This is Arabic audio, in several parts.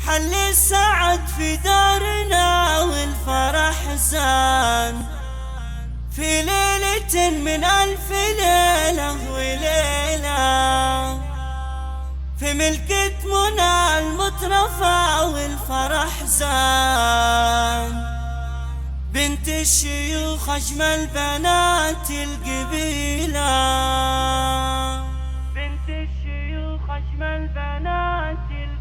حل السعد في دارنا والفرح زان في ليلة من ألف ليلة وليلة، في ملكة منى المترفة والفرح زان، بنت الشيوخ أجمل بنات القبيلة، بنت الشيوخ أجمل بنات القبيلة.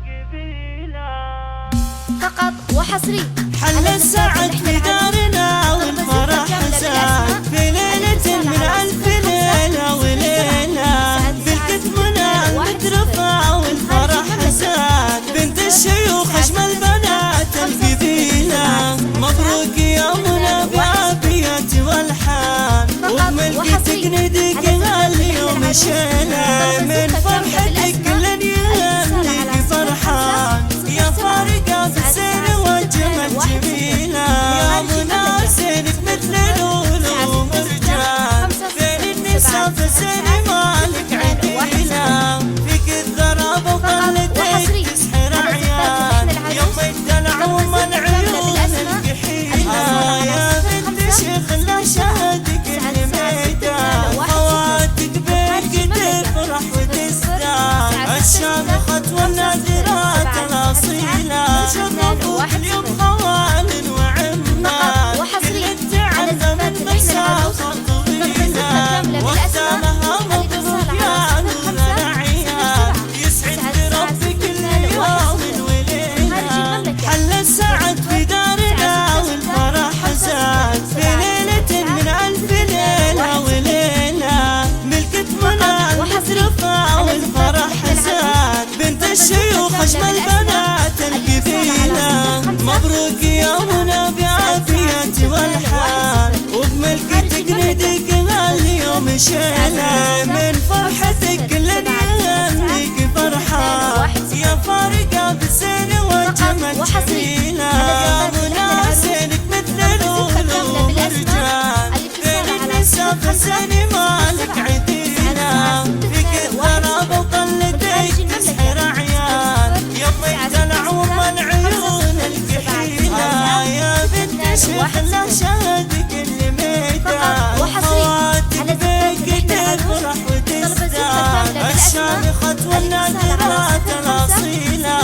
فقط وحصري حل السعد في دارنا والفرح زاد في ليلة من ألف ليلة وليلة، ملكة منى المترفة والفرح زاد، بنت الشيوخ أجمل بنات القبيلة. مبروك يا منى بعافية والحان، وبملكتك ندق هاليوم شيلة، من فرحتك كل يهنيك فرحان، يا فارقة في الزين والجمال جميلة، يا منى زينك مثل العلوم رجال، بين النساء في الزين مالك عديلة، فيك الضرب وقلتك تسحر عيال، يوم الدلع ومن عيون القحيلة، يا بنت شيخ لا شهدك الميدان، خواتك بيك تفرح وتزداد، الشامخة والنادرات الأصيلة، شرفوك اليوم خوال وعمال، كل التعلم المسافة طويلة، واختامها مبروك يا نور الأعيان، يسعد بربك اليوم وليلة. حل السعد في دارنا والفرح زاد في ليلة من ألف ليلة وليلة، ملكة منى المترفة والفرح زاد، بنت الشيوخ أجمل بنات القبيلة. مبروك يا منى بعافية والحان، وبملكتك ندق هاليوم شيلة، من فرحتك كل يهنيك فرحان، يا فارقة بالزين والجمال جميلة، يا منى زينك مثل العلوم رجال، بين النساء في الزين مالك عديلة، فيك الضرب وقلتك تسحر عيال، يوم الدلع ومن عيون القحيلة، يا بنت شيخ لا شهدك الميدان، خواتك بيك تفرح وتزداد، الشامخة والنادرات الأصيلة.